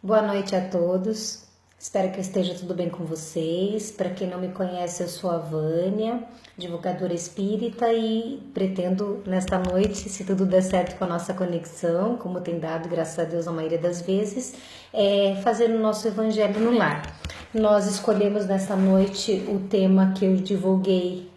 Boa noite a todos. Espero que esteja tudo bem com vocês. Para quem não me conhece, eu sou a Vânia, divulgadora espírita, e pretendo nesta noite, se tudo der certo com a nossa conexão, como tem dado, graças a Deus, a maioria das vezes, fazer o nosso Evangelho no Lar. Nós escolhemos nesta noite o tema que eu divulguei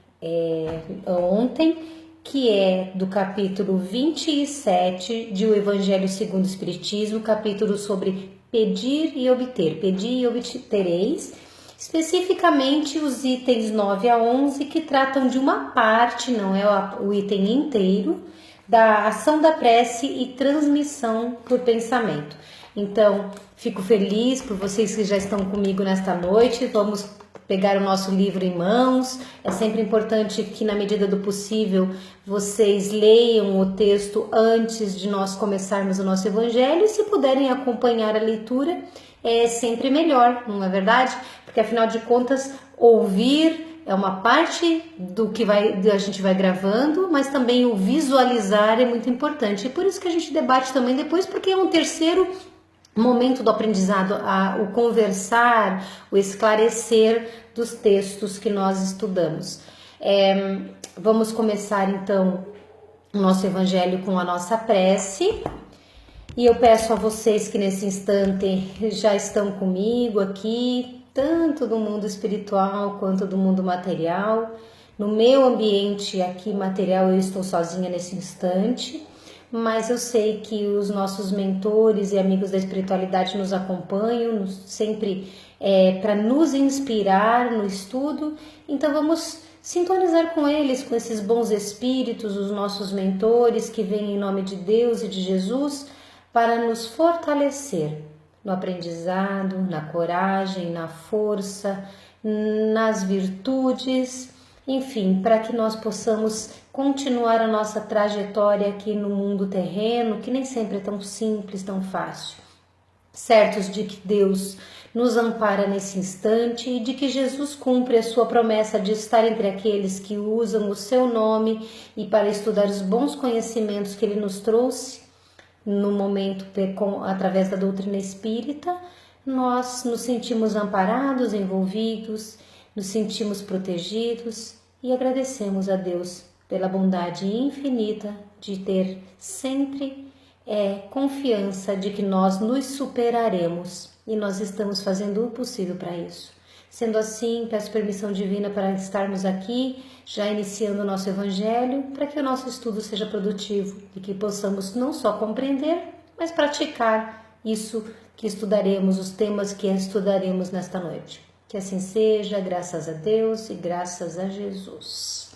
ontem, que é do capítulo 27 de O Evangelho segundo o Espiritismo, capítulo sobre pedir e obter, pedi e obtereis, especificamente os itens 9 a 11, que tratam de uma parte, não é o item inteiro, da ação da prece e transmissão por pensamento. Então, fico feliz por vocês que já estão comigo nesta noite. Vamos pegar o nosso livro em mãos. É sempre importante que, na medida do possível, vocês leiam o texto antes de nós começarmos o nosso Evangelho, e se puderem acompanhar a leitura, é sempre melhor, não é verdade? Porque, afinal de contas, ouvir é uma parte do que a gente vai gravando, mas também o visualizar é muito importante. E por isso que a gente debate também depois, porque é um terceiro momento do aprendizado, o conversar, o esclarecer dos textos que nós estudamos. Vamos começar então o nosso Evangelho com a nossa prece, e eu peço a vocês que nesse instante já estão comigo aqui, tanto do mundo espiritual quanto do mundo material. No meu ambiente aqui material eu estou sozinha nesse instante, mas eu sei que os nossos mentores e amigos da espiritualidade nos acompanham sempre para nos inspirar no estudo. Então vamos sintonizar com eles, com esses bons espíritos, os nossos mentores que vêm em nome de Deus e de Jesus, para nos fortalecer no aprendizado, na coragem, na força, nas virtudes, enfim, para que nós possamos continuar a nossa trajetória aqui no mundo terreno, que nem sempre é tão simples, tão fácil. Certos de que Deus nos ampara nesse instante e de que Jesus cumpre a sua promessa de estar entre aqueles que usam o seu nome e para estudar os bons conhecimentos que ele nos trouxe no momento através da doutrina espírita. Nós nos sentimos amparados, envolvidos, nos sentimos protegidos e agradecemos a Deus pela bondade infinita de ter sempre confiança de que nós nos superaremos, e nós estamos fazendo o possível para isso. Sendo assim, peço permissão divina para estarmos aqui, já iniciando o nosso Evangelho, para que o nosso estudo seja produtivo e que possamos não só compreender, mas praticar isso que estudaremos, os temas que estudaremos nesta noite. Que assim seja, graças a Deus e graças a Jesus.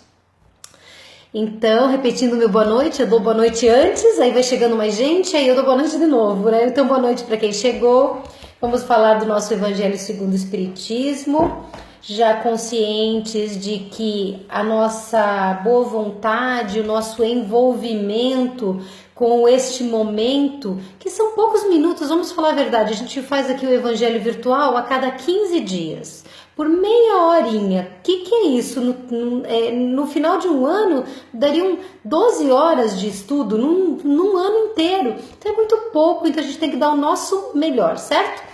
Então, repetindo meu boa noite, eu dou boa noite antes, aí vai chegando mais gente, aí eu dou boa noite de novo, né? Então, boa noite para quem chegou. Vamos falar do nosso Evangelho segundo o Espiritismo, já conscientes de que a nossa boa vontade, o nosso envolvimento com este momento, que são poucos minutos, vamos falar a verdade, a gente faz aqui o Evangelho virtual a cada 15 dias, por meia horinha. Que é isso? No final de um ano, dariam 12 horas de estudo num ano inteiro. Então é muito pouco, então a gente tem que dar o nosso melhor, certo?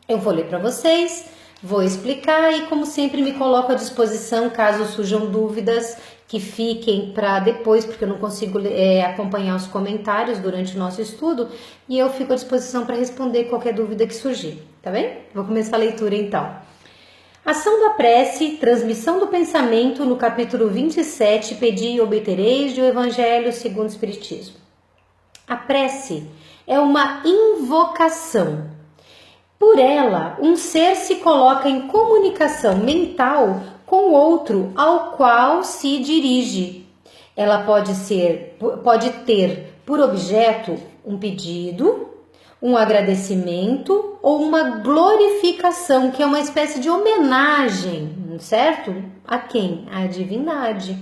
Eu vou ler para vocês, vou explicar e, como sempre, me coloco à disposição caso surjam dúvidas, que fiquem para depois, porque eu não consigo acompanhar os comentários durante o nosso estudo, e eu fico à disposição para responder qualquer dúvida que surgir, tá bem? Vou começar a leitura então. Ação da prece, transmissão do pensamento, no capítulo 27, pedi e obtereis, do Evangelho segundo o Espiritismo. A prece é uma invocação. Por ela, um ser se coloca em comunicação mental com outro ao qual se dirige. Ela pode ter por objeto um pedido, um agradecimento ou uma glorificação, que é uma espécie de homenagem, certo? A quem? À divindade.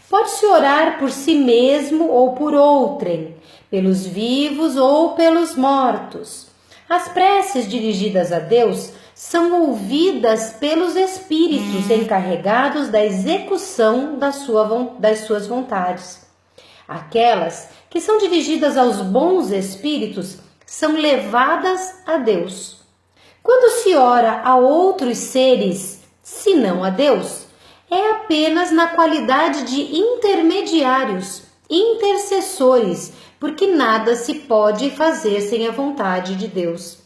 Pode-se orar por si mesmo ou por outrem, pelos vivos ou pelos mortos. As preces dirigidas a Deus são ouvidas pelos espíritos encarregados da execução das suas vontades. Aquelas que são dirigidas aos bons espíritos são levadas a Deus. Quando se ora a outros seres, senão a Deus, é apenas na qualidade de intermediários, intercessores, porque nada se pode fazer sem a vontade de Deus.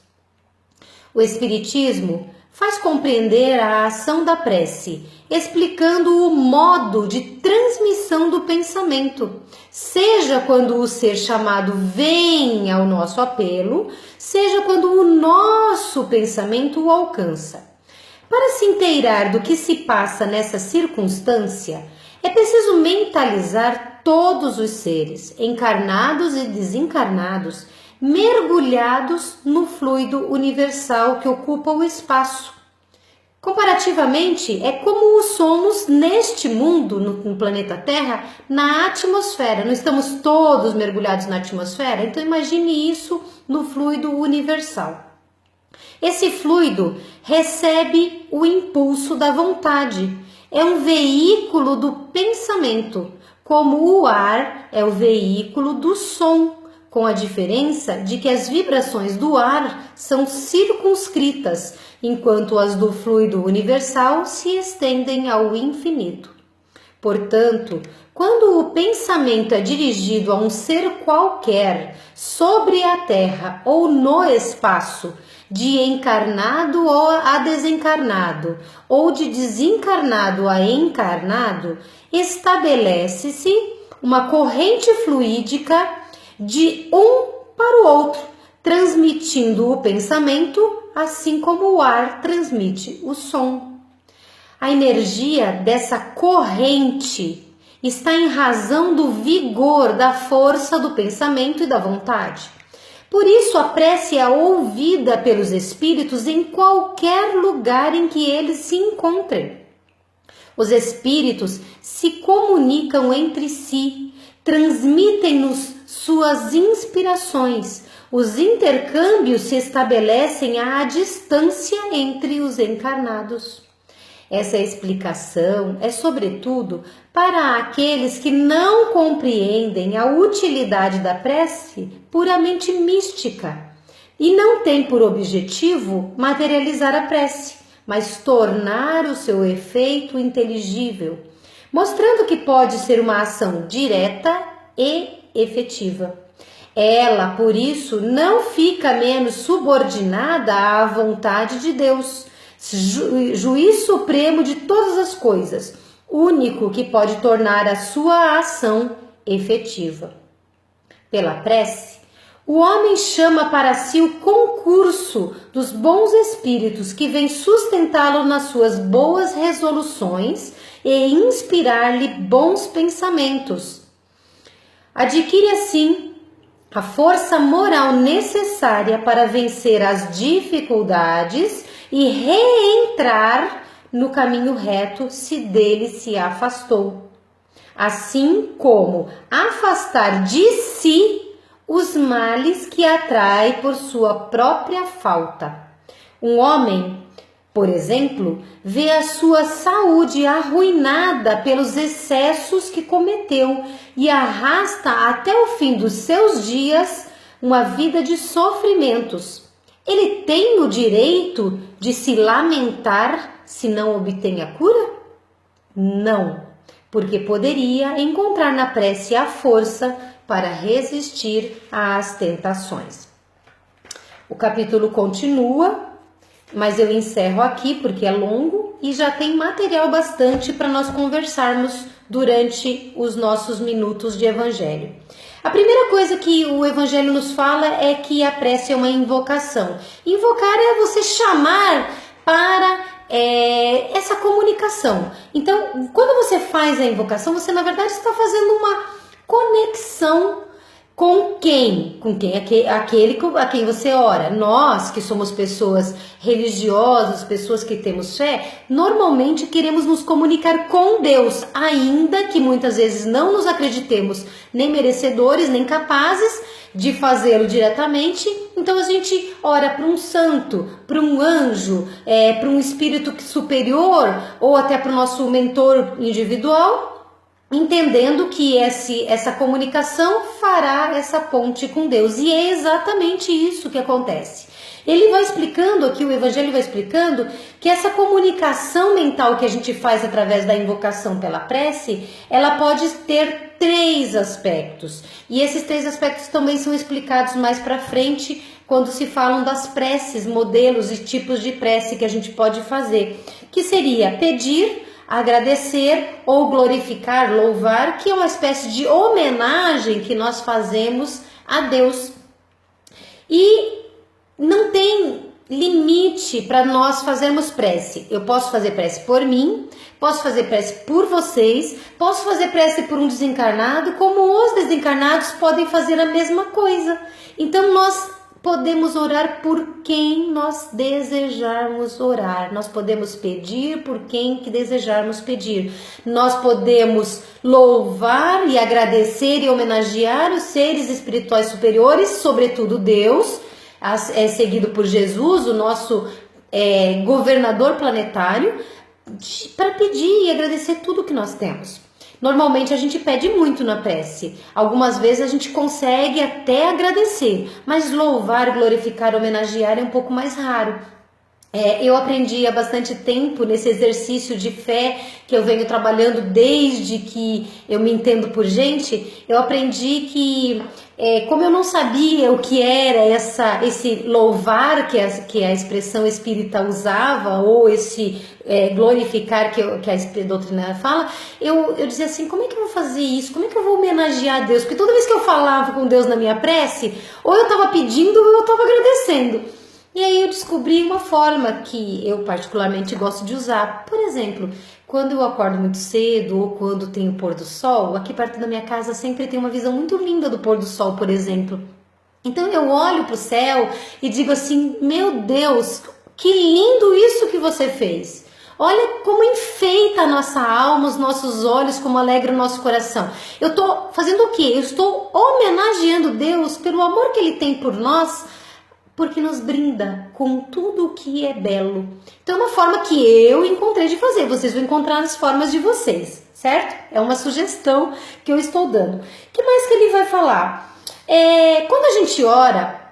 O Espiritismo faz compreender a ação da prece, explicando o modo de transmissão do pensamento, seja quando o ser chamado vem ao nosso apelo, seja quando o nosso pensamento o alcança. Para se inteirar do que se passa nessa circunstância, é preciso mentalizar todos os seres, encarnados e desencarnados, mergulhados no fluido universal que ocupa o espaço. Comparativamente, é como somos neste mundo, no planeta Terra, na atmosfera. Não estamos todos mergulhados na atmosfera? Então imagine isso no fluido universal. Esse fluido recebe o impulso da vontade. É um veículo do pensamento, como o ar é o veículo do som, com a diferença de que as vibrações do ar são circunscritas, enquanto as do fluido universal se estendem ao infinito. Portanto, quando o pensamento é dirigido a um ser qualquer, sobre a Terra ou no espaço, de encarnado a desencarnado, ou de desencarnado a encarnado, estabelece-se uma corrente fluídica de um para o outro, transmitindo o pensamento, assim como o ar transmite o som. A energia dessa corrente está em razão do vigor, da força do pensamento e da vontade. Por isso, a prece é ouvida pelos espíritos em qualquer lugar em que eles se encontrem. Os espíritos se comunicam entre si, transmitem-nos suas inspirações. Os intercâmbios se estabelecem à distância entre os encarnados. Essa explicação é, sobretudo, para aqueles que não compreendem a utilidade da prece puramente mística e não têm por objetivo materializar a prece, mas tornar o seu efeito inteligível, mostrando que pode ser uma ação direta e efetiva. Ela, por isso, não fica menos subordinada à vontade de Deus, juiz supremo de todas as coisas, único que pode tornar a sua ação efetiva. Pela prece, o homem chama para si o concurso dos bons espíritos que vêm sustentá-lo nas suas boas resoluções e inspirar-lhe bons pensamentos. Adquire assim a força moral necessária para vencer as dificuldades e reentrar no caminho reto se dele se afastou, assim como afastar de si os males que atrai por sua própria falta. Um homem, por exemplo, vê a sua saúde arruinada pelos excessos que cometeu e arrasta até o fim dos seus dias uma vida de sofrimentos. Ele tem o direito de se lamentar se não obtém a cura? Não, porque poderia encontrar na prece a força para resistir às tentações. O capítulo continua, mas eu encerro aqui porque é longo e já tem material bastante para nós conversarmos durante os nossos minutos de evangelho. A primeira coisa que o evangelho nos fala é que a prece é uma invocação. Invocar é você chamar para essa comunicação. Então, quando você faz a invocação, você na verdade está fazendo uma conexão com quem? Aquele a quem você ora. Nós, que somos pessoas religiosas, pessoas que temos fé, normalmente queremos nos comunicar com Deus, ainda que muitas vezes não nos acreditemos nem merecedores, nem capazes de fazê-lo diretamente. Então a gente ora para um santo, para um anjo, para um espírito superior, ou até para o nosso mentor individual. entendendo que essa comunicação fará essa ponte com Deus. E é exatamente isso que acontece. Ele vai explicando aqui, o Evangelho vai explicando que essa comunicação mental que a gente faz através da invocação pela prece, ela pode ter 3 aspectos. E esses 3 aspectos também são explicados mais para frente, quando se falam das preces, modelos e tipos de prece que a gente pode fazer. Que seria pedir, agradecer ou glorificar, louvar, que é uma espécie de homenagem que nós fazemos a Deus. E não tem limite para nós fazermos prece. Eu posso fazer prece por mim, posso fazer prece por vocês, posso fazer prece por um desencarnado, como os desencarnados podem fazer a mesma coisa. Então nós podemos orar por quem nós desejarmos orar. Nós podemos pedir por quem que desejarmos pedir. Nós podemos louvar e agradecer e homenagear os seres espirituais superiores, sobretudo Deus, seguido por Jesus, o nosso governador planetário, para pedir e agradecer tudo que nós temos. Normalmente a gente pede muito na prece, algumas vezes a gente consegue até agradecer, mas louvar, glorificar, homenagear é um pouco mais raro. Eu aprendi há bastante tempo nesse exercício de fé que eu venho trabalhando desde que eu me entendo por gente. Eu aprendi que, como eu não sabia o que era esse louvar que a expressão espírita usava, ou esse glorificar que a doutrina fala, eu dizia assim, como é que eu vou fazer isso? Como é que eu vou homenagear a Deus? Porque toda vez que eu falava com Deus na minha prece, ou eu estava pedindo ou eu estava agradecendo. E aí eu descobri uma forma que eu particularmente gosto de usar. Por exemplo, quando eu acordo muito cedo ou quando tem o pôr do sol, aqui perto da minha casa sempre tem uma visão muito linda do pôr do sol, por exemplo. Então eu olho para o céu e digo assim, meu Deus, que lindo isso que você fez. Olha como enfeita a nossa alma, os nossos olhos, como alegra o nosso coração. Eu estou fazendo o quê? Eu estou homenageando Deus pelo amor que Ele tem por nós, porque nos brinda com tudo o que é belo. Então é uma forma que eu encontrei de fazer, vocês vão encontrar as formas de vocês, certo? É uma sugestão que eu estou dando. O que mais que ele vai falar? Quando a gente ora,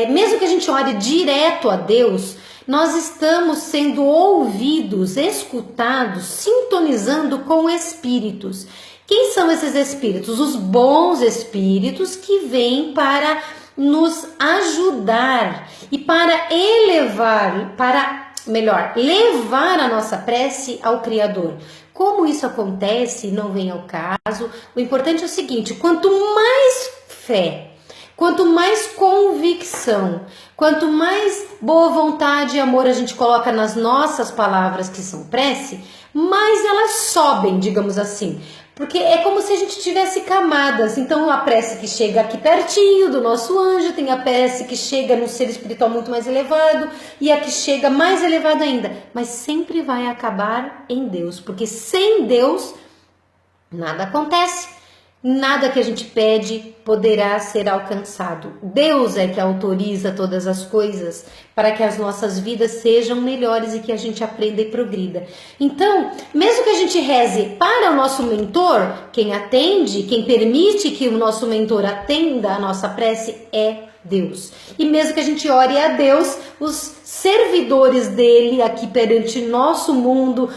mesmo que a gente ore direto a Deus, nós estamos sendo ouvidos, escutados, sintonizando com espíritos. Quem são esses espíritos? Os bons espíritos que vêm para nos ajudar e para levar a nossa prece ao Criador. Como isso acontece, não vem ao caso. O importante é o seguinte, quanto mais fé, quanto mais convicção, quanto mais boa vontade e amor a gente coloca nas nossas palavras que são prece, mais elas sobem, digamos assim. Porque é como se a gente tivesse camadas. Então a prece que chega aqui pertinho do nosso anjo, tem a prece que chega num ser espiritual muito mais elevado e a que chega mais elevado ainda. Mas sempre vai acabar em Deus, porque sem Deus nada acontece. Nada que a gente pede poderá ser alcançado. Deus é que autoriza todas as coisas para que as nossas vidas sejam melhores e que a gente aprenda e progrida. Então, mesmo que a gente reze para o nosso mentor, quem atende, quem permite que o nosso mentor atenda a nossa prece é Deus. E mesmo que a gente ore a Deus, os servidores dele aqui perante nosso mundo,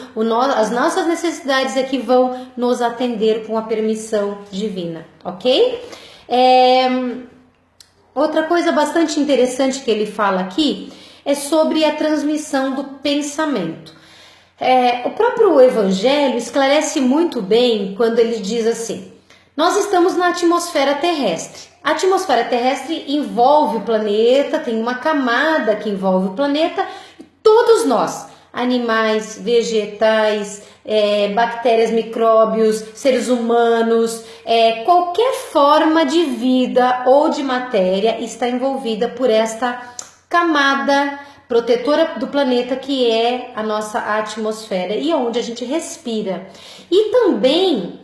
as nossas necessidades é que vão nos atender com a permissão divina, ok? Outra coisa bastante interessante que ele fala aqui é sobre a transmissão do pensamento. O próprio Evangelho esclarece muito bem quando ele diz assim: nós estamos na atmosfera terrestre. A atmosfera terrestre envolve o planeta, tem uma camada que envolve o planeta, e todos nós, animais, vegetais, bactérias, micróbios, seres humanos, qualquer forma de vida ou de matéria está envolvida por esta camada protetora do planeta que é a nossa atmosfera e onde a gente respira. E também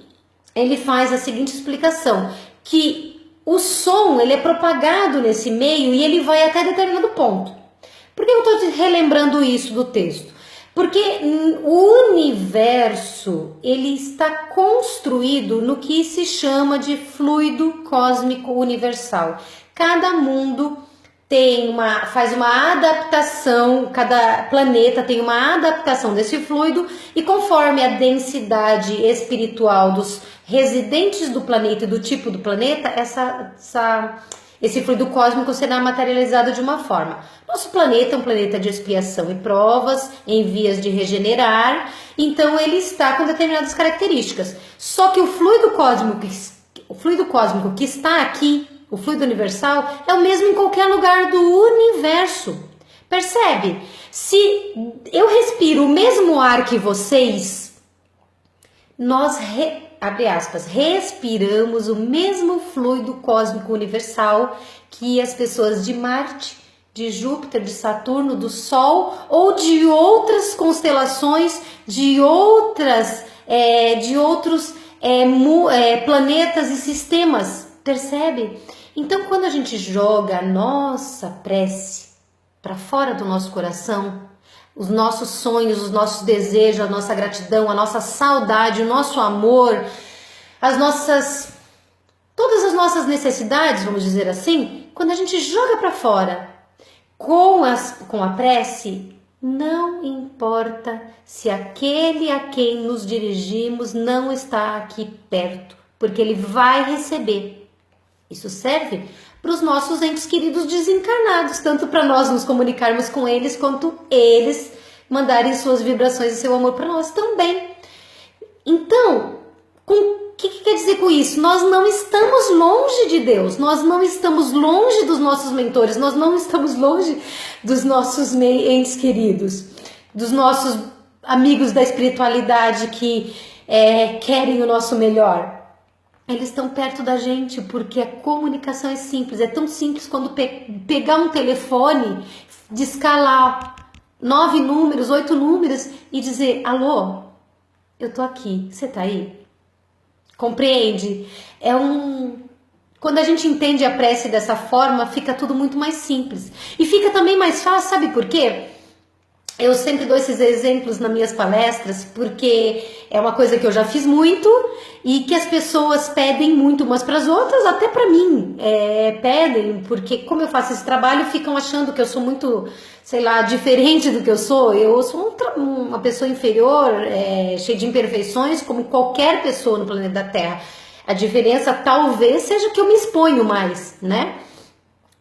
ele faz a seguinte explicação, que o som ele é propagado nesse meio e ele vai até determinado ponto. Por que eu estou relembrando isso do texto? Porque o universo, ele está construído no que se chama de fluido cósmico universal. Cada mundo faz uma adaptação, cada planeta tem uma adaptação desse fluido, e conforme a densidade espiritual dos residentes do planeta e do tipo do planeta, esse fluido cósmico será materializado de uma forma. Nosso planeta é um planeta de expiação e provas, em vias de regenerar, então ele está com determinadas características. Só que o fluido cósmico que está aqui, o fluido universal, é o mesmo em qualquer lugar do universo. Percebe? Se eu respiro o mesmo ar que vocês, nós, abre aspas, respiramos o mesmo fluido cósmico universal que as pessoas de Marte, de Júpiter, de Saturno, do Sol ou de outras constelações, de outros planetas e sistemas. Percebe? Então, quando a gente joga a nossa prece para fora do nosso coração, os nossos sonhos, os nossos desejos, a nossa gratidão, a nossa saudade, o nosso amor, todas as nossas necessidades, vamos dizer assim, quando a gente joga para fora com a prece, não importa se aquele a quem nos dirigimos não está aqui perto, porque ele vai receber. Isso serve para os nossos entes queridos desencarnados, tanto para nós nos comunicarmos com eles, quanto eles mandarem suas vibrações e seu amor para nós também. Então, o que quer dizer com isso? Nós não estamos longe de Deus, nós não estamos longe dos nossos mentores, nós não estamos longe dos nossos entes queridos, dos nossos amigos da espiritualidade que querem o nosso melhor. Eles estão perto da gente porque a comunicação é simples. É tão simples quando pegar um telefone, descalar 9 números, 8 números e dizer: alô, eu tô aqui, você tá aí? Compreende? Quando a gente entende a prece dessa forma, fica tudo muito mais simples. E fica também mais fácil, sabe por quê? Eu sempre dou esses exemplos nas minhas palestras, porque é uma coisa que eu já fiz muito e que as pessoas pedem muito umas para as outras, até para mim. Pedem, porque como eu faço esse trabalho, ficam achando que eu sou muito, sei lá, diferente do que eu sou. Eu sou uma pessoa inferior, cheia de imperfeições, como qualquer pessoa no planeta da Terra. A diferença talvez seja que eu me exponho mais, né?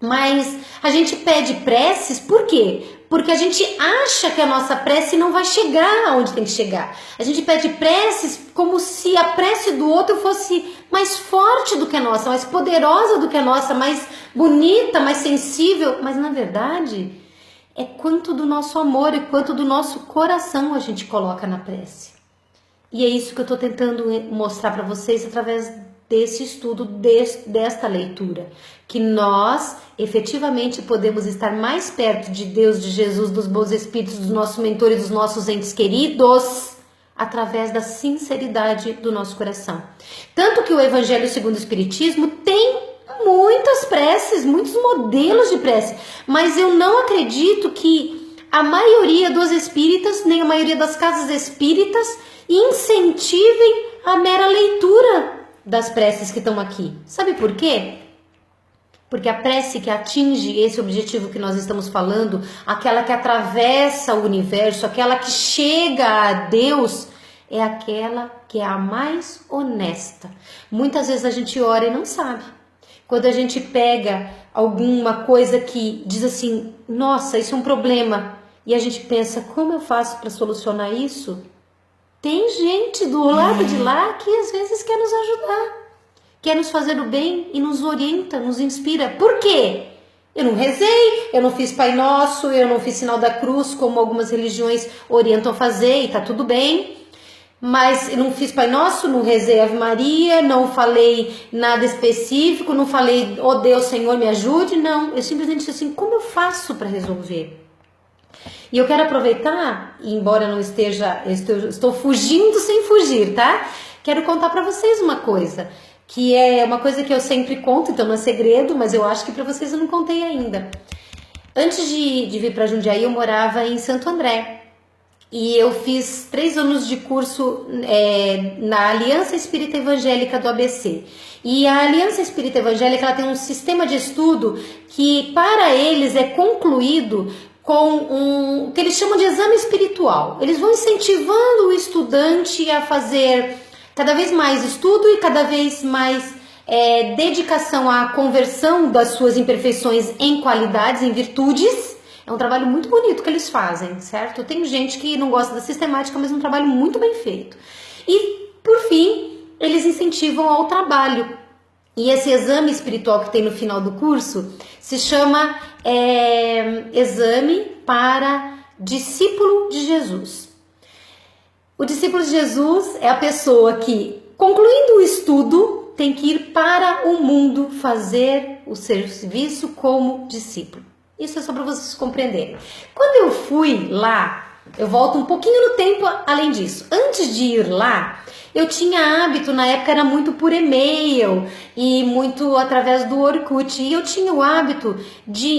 Mas a gente pede preces, por quê? Porque a gente acha que a nossa prece não vai chegar aonde tem que chegar. A gente pede preces como se a prece do outro fosse mais forte do que a nossa, mais poderosa do que a nossa, mais bonita, mais sensível. Mas na verdade, é quanto do nosso amor e quanto do nosso coração a gente coloca na prece. E é isso que eu estou tentando mostrar para vocês através desse estudo, desta leitura, que nós efetivamente podemos estar mais perto de Deus, de Jesus, dos bons espíritos, dos nossos mentores, dos nossos entes queridos, através da sinceridade do nosso coração. Tanto que o Evangelho segundo o Espiritismo tem muitas preces, muitos modelos de prece, mas eu não acredito que a maioria dos espíritas, nem a maioria das casas espíritas, incentivem a mera leitura das preces que estão aqui. Sabe por quê? Porque a prece que atinge esse objetivo que nós estamos falando, aquela que atravessa o universo, aquela que chega a Deus, é aquela que é a mais honesta. Muitas vezes a gente ora e não sabe. Quando a gente pega alguma coisa que diz assim, nossa, isso é um problema, e a gente pensa, como eu faço para solucionar isso? Tem gente do lado de lá que às vezes quer nos ajudar, quer nos fazer o bem e nos orienta, nos inspira. Por quê? Eu não rezei, eu não fiz Pai Nosso, eu não fiz sinal da cruz, como algumas religiões orientam a fazer, e tá tudo bem. Mas eu não fiz Pai Nosso, não rezei Ave Maria, não falei nada específico, não falei, oh Deus, Senhor, me ajude. Não, eu simplesmente disse assim, como eu faço para resolver? E eu quero aproveitar, embora não estou fugindo sem fugir, tá? Quero contar para vocês uma coisa, que é uma coisa que eu sempre conto, então não é segredo, mas eu acho que para vocês eu não contei ainda. Antes de vir para Jundiaí, eu morava em Santo André. e eu fiz 3 anos de curso na Aliança Espírita Evangélica do ABC. E a Aliança Espírita Evangélica, ela tem um sistema de estudo que para eles é concluído com que eles chamam de exame espiritual. Eles vão incentivando o estudante a fazer cada vez mais estudo e cada vez mais dedicação à conversão das suas imperfeições em qualidades, em virtudes. É um trabalho muito bonito que eles fazem, certo? Tem gente que não gosta da sistemática, mas é um trabalho muito bem feito. E, por fim, eles incentivam ao trabalho. E esse exame espiritual que tem no final do curso se chama Exame para Discípulo de Jesus. O discípulo de Jesus é a pessoa que, concluindo o estudo, tem que ir para o mundo fazer o serviço como discípulo. Isso é só para vocês compreenderem. Quando eu fui lá, eu volto um pouquinho no tempo além disso. Antes de ir lá, eu tinha hábito, na época era muito por e-mail e muito através do Orkut. E eu tinha o hábito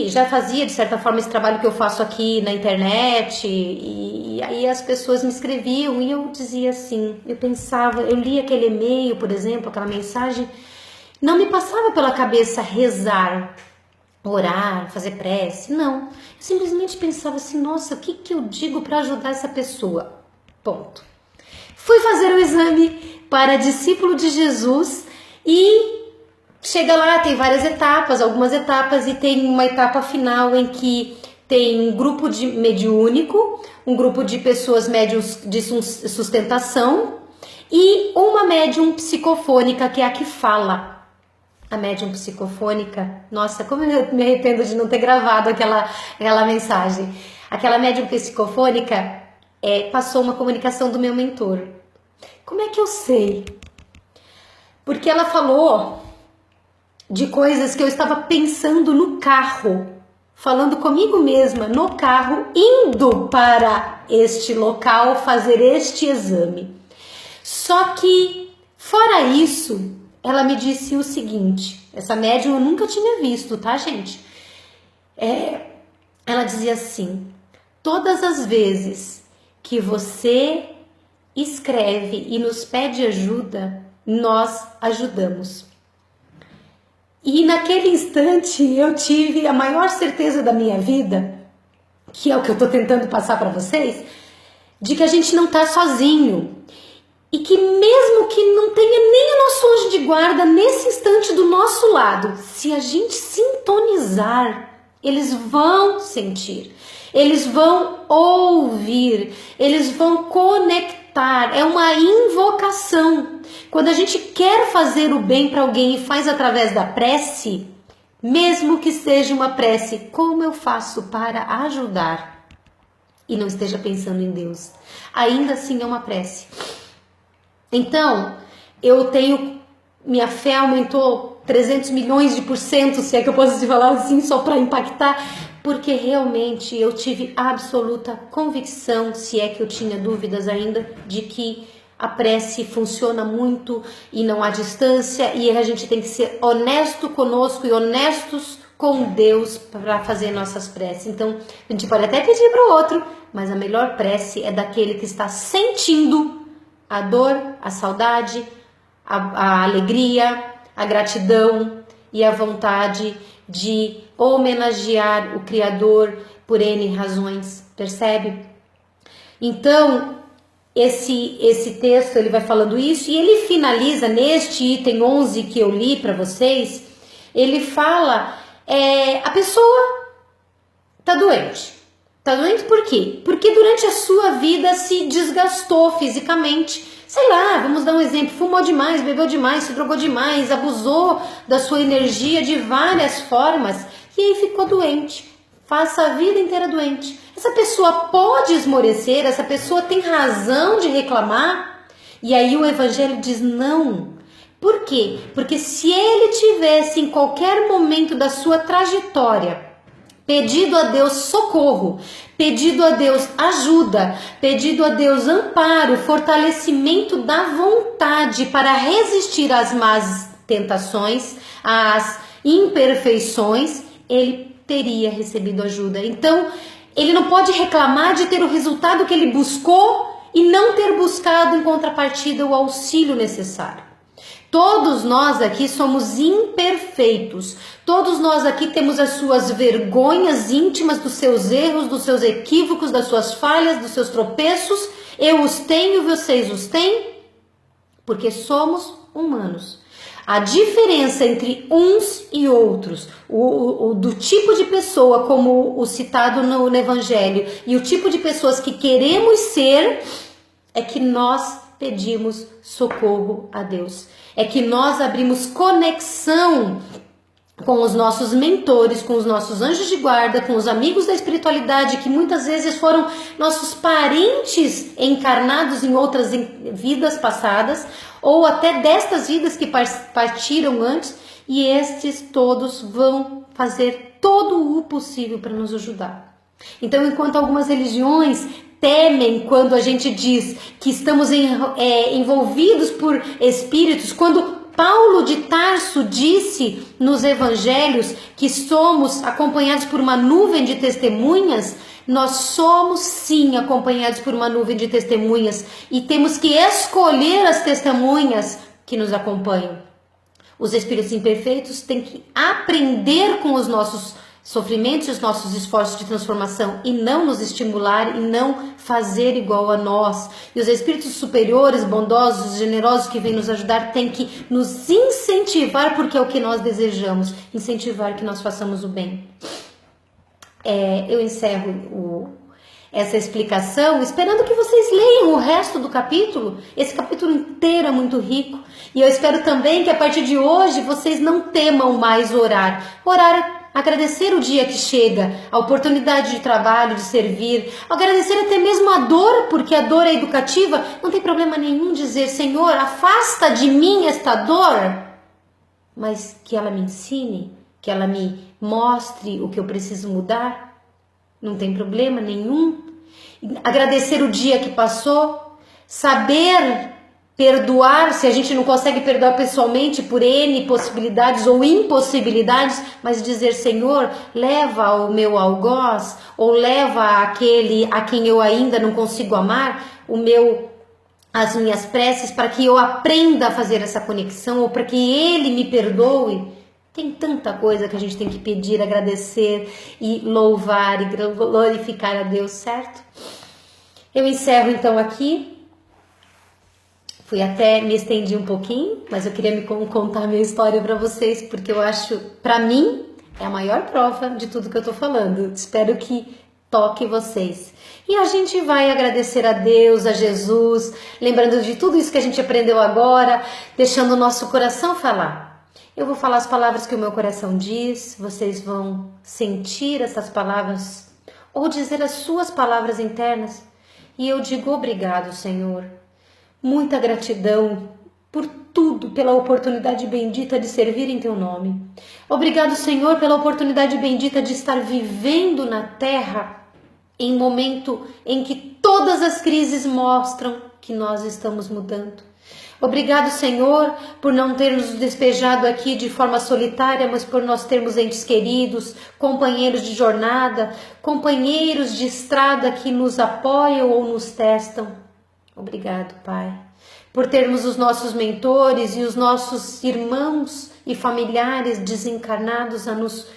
já fazia de certa forma esse trabalho que eu faço aqui na internet. E aí as pessoas me escreviam e eu dizia assim, eu pensava, eu lia aquele e-mail, por exemplo, aquela mensagem, não me passava pela cabeça rezar, orar, fazer prece, não. Eu simplesmente pensava assim, nossa, o que eu digo para ajudar essa pessoa? Ponto. Fui fazer o exame para discípulo de Jesus e chega lá, tem várias etapas, algumas etapas, e tem uma etapa final em que tem um grupo de mediúnico, um grupo de pessoas médiums de sustentação e uma médium psicofônica, que é a que fala. A médium psicofônica, nossa, como eu me arrependo de não ter gravado aquela mensagem. Aquela médium psicofônica passou uma comunicação do meu mentor. Como é que eu sei? Porque ela falou de coisas que eu estava pensando no carro, falando comigo mesma no carro, indo para este local fazer este exame. Só que, fora isso, ela me disse o seguinte, essa médium eu nunca tinha visto, tá, gente? Ela dizia assim, todas as vezes que você escreve e nos pede ajuda, nós ajudamos. E naquele instante eu tive a maior certeza da minha vida, que é o que eu tô tentando passar para vocês, de que a gente não tá sozinho. E que mesmo que não tenha nem o nosso anjo de guarda nesse instante do nosso lado, se a gente sintonizar, eles vão sentir, eles vão ouvir, eles vão conectar. É uma invocação. Quando a gente quer fazer o bem para alguém e faz através da prece, mesmo que seja uma prece, como eu faço para ajudar e não esteja pensando em Deus, ainda assim é uma prece. Então, minha fé aumentou 300 milhões de %, se é que eu posso te falar assim, só para impactar, porque realmente eu tive absoluta convicção, se é que eu tinha dúvidas ainda, de que a prece funciona muito e não há distância, e a gente tem que ser honesto conosco e honestos com Deus para fazer nossas preces. Então, a gente pode até pedir para o outro, mas a melhor prece é daquele que está sentindo a dor, a saudade, a alegria, a gratidão e a vontade de homenagear o Criador por N razões, percebe? Então, esse texto ele vai falando isso e ele finaliza neste item 11 que eu li para vocês, ele fala, a pessoa está doente. Tá doente por quê? Porque durante a sua vida se desgastou fisicamente. Sei lá, vamos dar um exemplo. Fumou demais, bebeu demais, se drogou demais, abusou da sua energia de várias formas e aí ficou doente. Passa a vida inteira doente. Essa pessoa pode esmorecer, essa pessoa tem razão de reclamar. E aí o Evangelho diz não. Por quê? Porque se ele tivesse em qualquer momento da sua trajetória pedido a Deus socorro, pedido a Deus ajuda, pedido a Deus amparo, fortalecimento da vontade para resistir às más tentações, às imperfeições, ele teria recebido ajuda. Então, Ele não pode reclamar de ter o resultado que ele buscou e não ter buscado em contrapartida o auxílio necessário. Todos nós aqui somos imperfeitos. Todos nós aqui temos as suas vergonhas íntimas, dos seus erros, dos seus equívocos, das suas falhas, dos seus tropeços. Eu os tenho, vocês os têm, porque somos humanos. A diferença entre uns e outros, do tipo de pessoa, como o citado no Evangelho, e o tipo de pessoas que queremos ser, é que nós pedimos socorro a Deus. É que nós abrimos conexão com os nossos mentores, com os nossos anjos de guarda, com os amigos da espiritualidade, que muitas vezes foram nossos parentes encarnados em outras vidas passadas, ou até destas vidas que partiram antes, e estes todos vão fazer todo o possível para nos ajudar. Então, enquanto algumas religiões temem quando a gente diz que estamos envolvidos por espíritos, quando Paulo de Tarso disse nos evangelhos que somos acompanhados por uma nuvem de testemunhas, nós somos sim acompanhados por uma nuvem de testemunhas e temos que escolher as testemunhas que nos acompanham. Os espíritos imperfeitos têm que aprender com os nossos sofrimentos e os nossos esforços de transformação e não nos estimular e não fazer igual a nós. E os espíritos superiores, bondosos, generosos que vêm nos ajudar têm que nos incentivar, porque é o que nós desejamos, incentivar que nós façamos o bem. Eu encerro essa explicação esperando que vocês leiam o resto do capítulo. Esse capítulo inteiro é muito rico. E eu espero também que a partir de hoje vocês não temam mais orar. Agradecer o dia que chega, a oportunidade de trabalho, de servir, agradecer até mesmo a dor, porque a dor é educativa. Não tem problema nenhum dizer: Senhor, afasta de mim esta dor, mas que ela me ensine, que ela me mostre o que eu preciso mudar. Não tem problema nenhum. Agradecer o dia que passou, saber perdoar, se a gente não consegue perdoar pessoalmente por N possibilidades ou impossibilidades, mas dizer: Senhor, leva o meu algoz, ou leva aquele a quem eu ainda não consigo amar, as minhas preces, para que eu aprenda a fazer essa conexão, ou para que Ele me perdoe. Tem tanta coisa que a gente tem que pedir, agradecer e louvar e glorificar a Deus, certo? Eu encerro então aqui. Me estendi um pouquinho, mas eu queria contar a minha história para vocês, porque eu acho, para mim, é a maior prova de tudo que eu tô falando. Espero que toque vocês. E a gente vai agradecer a Deus, a Jesus, lembrando de tudo isso que a gente aprendeu agora, deixando o nosso coração falar. Eu vou falar as palavras que o meu coração diz, vocês vão sentir essas palavras, ou dizer as suas palavras internas, e eu digo: obrigado, Senhor. Muita gratidão por tudo, pela oportunidade bendita de servir em Teu nome. Obrigado, Senhor, pela oportunidade bendita de estar vivendo na Terra em momento em que todas as crises mostram que nós estamos mudando. Obrigado, Senhor, por não ter nos despejado aqui de forma solitária, mas por nós termos entes queridos, companheiros de jornada, companheiros de estrada que nos apoiam ou nos testam. Obrigado, Pai, por termos os nossos mentores e os nossos irmãos e familiares desencarnados a nos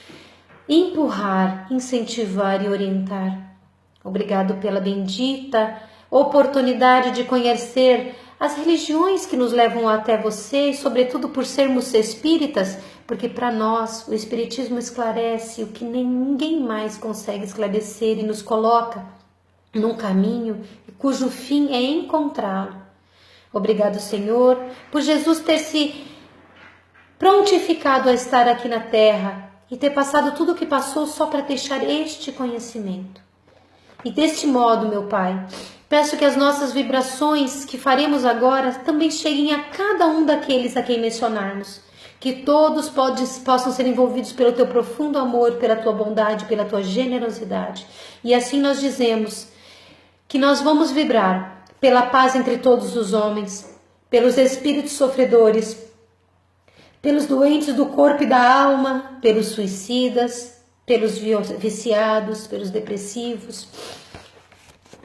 empurrar, incentivar e orientar. Obrigado pela bendita oportunidade de conhecer as religiões que nos levam até você, e sobretudo por sermos espíritas, porque para nós o espiritismo esclarece o que ninguém mais consegue esclarecer e nos coloca num caminho cujo fim é encontrá-lo. Obrigado, Senhor, por Jesus ter se prontificado a estar aqui na Terra e ter passado tudo o que passou só para deixar este conhecimento. E deste modo, meu Pai, peço que as nossas vibrações que faremos agora também cheguem a cada um daqueles a quem mencionarmos. Que todos possam ser envolvidos pelo Teu profundo amor, pela Tua bondade, pela Tua generosidade. E assim nós dizemos que nós vamos vibrar pela paz entre todos os homens, pelos espíritos sofredores, pelos doentes do corpo e da alma, pelos suicidas, pelos viciados, pelos depressivos,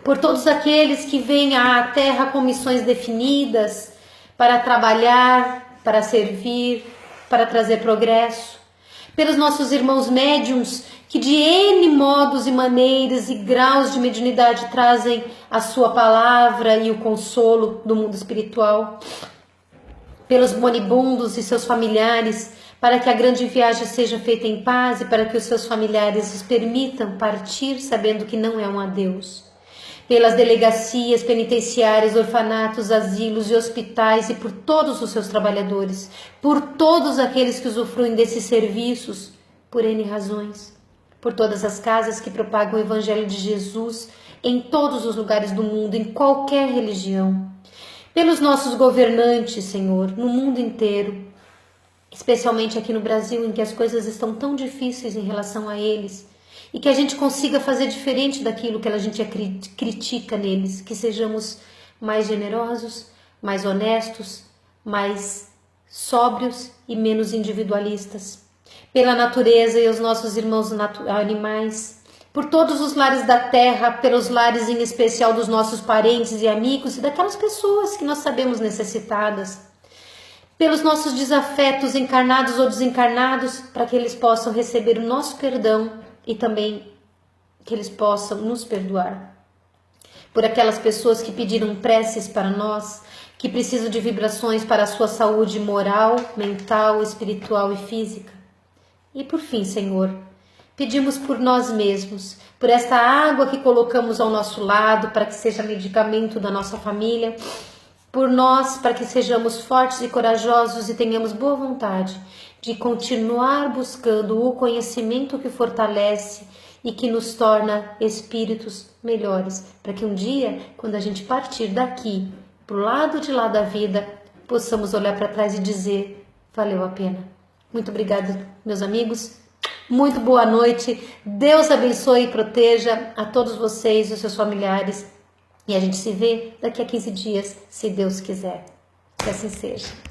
por todos aqueles que vêm à Terra com missões definidas para trabalhar, para servir, para trazer progresso, pelos nossos irmãos médiuns que de N modos e maneiras e graus de mediunidade trazem a sua palavra e o consolo do mundo espiritual, pelos moribundos e seus familiares, para que a grande viagem seja feita em paz e para que os seus familiares os permitam partir sabendo que não é um adeus. Pelas delegacias penitenciárias, orfanatos, asilos e hospitais e por todos os seus trabalhadores, por todos aqueles que usufruem desses serviços, por N razões, por todas as casas que propagam o Evangelho de Jesus em todos os lugares do mundo, em qualquer religião, pelos nossos governantes, Senhor, no mundo inteiro, especialmente aqui no Brasil, em que as coisas estão tão difíceis em relação a eles, e que a gente consiga fazer diferente daquilo que a gente critica neles, que sejamos mais generosos, mais honestos, mais sóbrios e menos individualistas. Pela natureza e os nossos irmãos animais, por todos os lares da terra, pelos lares em especial dos nossos parentes e amigos e daquelas pessoas que nós sabemos necessitadas, pelos nossos desafetos encarnados ou desencarnados, para que eles possam receber o nosso perdão e também que eles possam nos perdoar. Por aquelas pessoas que pediram preces para nós, que precisam de vibrações para a sua saúde moral, mental, espiritual e física. E por fim, Senhor, pedimos por nós mesmos, por esta água que colocamos ao nosso lado para que seja medicamento da nossa família, por nós para que sejamos fortes e corajosos e tenhamos boa vontade de continuar buscando o conhecimento que fortalece e que nos torna espíritos melhores, para que um dia, quando a gente partir daqui, para o lado de lá da vida, possamos olhar para trás e dizer, valeu a pena. Muito obrigada, meus amigos. Muito boa noite. Deus abençoe e proteja a todos vocês e os seus familiares. E a gente se vê daqui a 15 dias, se Deus quiser. Que assim seja.